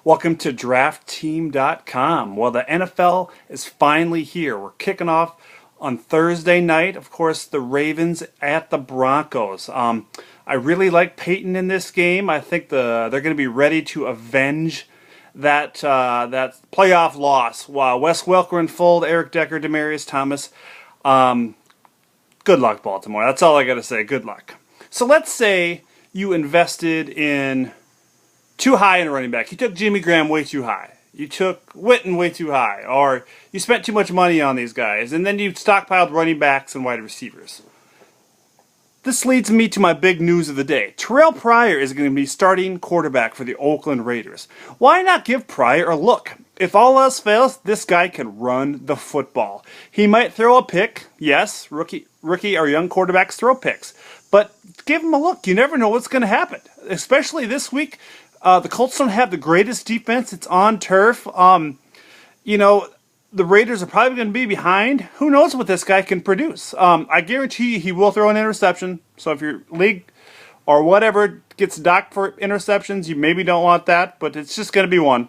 Welcome to DraftTeam.com. Well, the NFL is finally here. We're kicking off on Thursday night. Of course, the Ravens at the Broncos. I really like Peyton in this game. I think they're going to be ready to avenge that playoff loss. Wow, Wes Welker in full, Eric Decker, Demaryius Thomas. Good luck, Baltimore. That's all I got to say. Good luck. So let's say you invested in too high in a running back. You took Jimmy Graham way too high. You took Witten way too high. Or you spent too much money on these guys. And then you stockpiled running backs and wide receivers. This leads me to my big news of the day. Terrell Pryor is going to be starting quarterback for the Oakland Raiders. Why not give Pryor a look? If all else fails, this guy can run the football. He might throw a pick. Yes, rookie or young quarterbacks throw picks. But give him a look. You never know what's going to happen. Especially this week. The Colts don't have the greatest defense. It's on turf. The Raiders are probably going to be behind. Who knows what this guy can produce? I guarantee you he will throw an interception. So if your league or whatever gets docked for interceptions, you maybe don't want that, but it's just going to be one.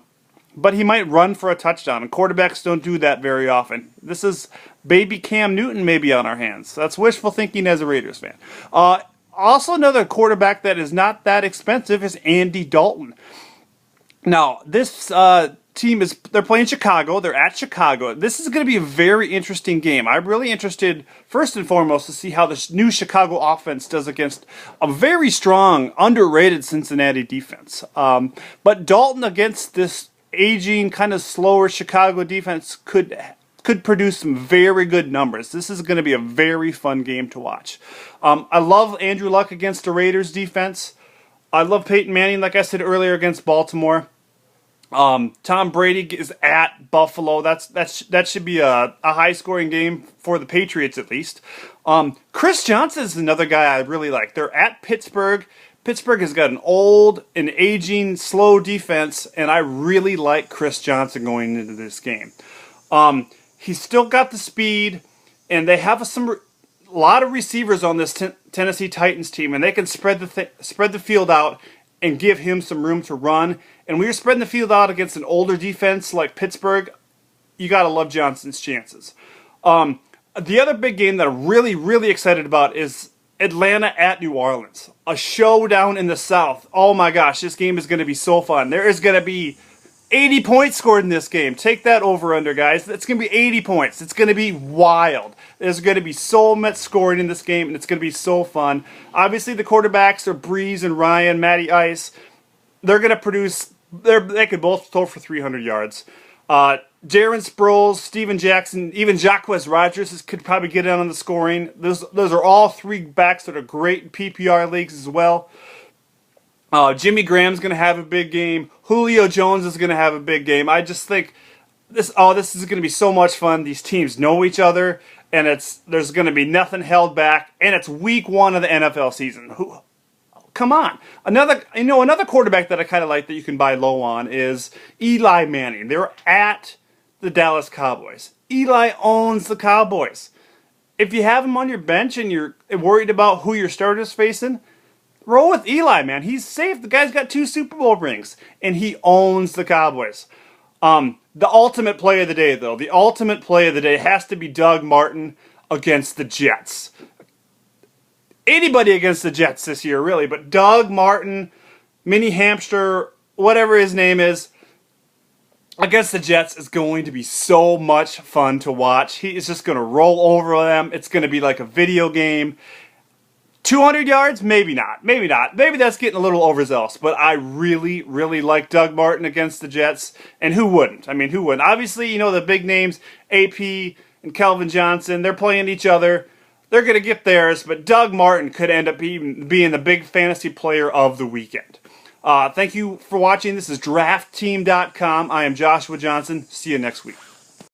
But he might run for a touchdown, and quarterbacks don't do that very often. This is baby Cam Newton maybe on our hands. That's wishful thinking as a Raiders fan. Also, another quarterback that is not that expensive is Andy Dalton. Now, this team they're playing Chicago. They're at Chicago. This is going to be a very interesting game. I'm really interested, first and foremost, to see how the new Chicago offense does against a very strong, underrated Cincinnati defense. But Dalton against this aging, kind of slower Chicago defense could produce some very good numbers. This is going to be a very fun game to watch. I love Andrew Luck against the Raiders defense. I love Peyton Manning, like I said earlier, against Baltimore. Tom Brady is at Buffalo. That should be a high-scoring game for the Patriots, at least. Chris Johnson is another guy I really like. They're at Pittsburgh. Pittsburgh has got an old and aging, slow defense, and I really like Chris Johnson going into this game. He's still got the speed, and they have a lot of receivers on this Tennessee Titans team, and they can spread the field out and give him some room to run. And when you're spreading the field out against an older defense like Pittsburgh, you got to love Johnson's chances. The other big game that I'm really, really excited about is Atlanta at New Orleans. A showdown in the South. Oh my gosh, this game is going to be so fun. There is going to be 80 points scored in this game. Take that over under, guys. It's going to be 80 points. It's going to be wild. There's going to be so much scoring in this game, and it's going to be so fun. Obviously, the quarterbacks are Breeze and Ryan, Matty Ice. They're going to produce. They could both throw for 300 yards. Darren Sproles, Steven Jackson, even Jacquizz Rodgers could probably get in on the scoring. Those are all three backs that are great in PPR leagues as well. Jimmy Graham's going to have a big game. Julio Jones is going to have a big game. I just think this is going to be so much fun. These teams know each other, and there's going to be nothing held back. And it's week 1 of the NFL season. Come on. Another quarterback that I kind of like that you can buy low on is Eli Manning. They're at the Dallas Cowboys. Eli owns the Cowboys. If you have him on your bench and you're worried about who your starter's facing, roll with Eli, man. He's safe. The guy's got 2 Super Bowl rings, and he owns the Cowboys. The ultimate play of the day, though. The ultimate play of the day has to be Doug Martin against the Jets. Anybody against the Jets this year, really, but Doug Martin, Mini Hamster, whatever his name is, against the Jets is going to be so much fun to watch. He is just going to roll over them. It's going to be like a video game. 200 yards? Maybe not. Maybe not. Maybe that's getting a little overzealous. But I really, really like Doug Martin against the Jets. And who wouldn't? I mean, who wouldn't? Obviously, the big names, AP and Calvin Johnson, they're playing each other. They're going to get theirs. But Doug Martin could end up being the big fantasy player of the weekend. Thank you for watching. This is DraftTeam.com. I am Joshua Johnson. See you next week.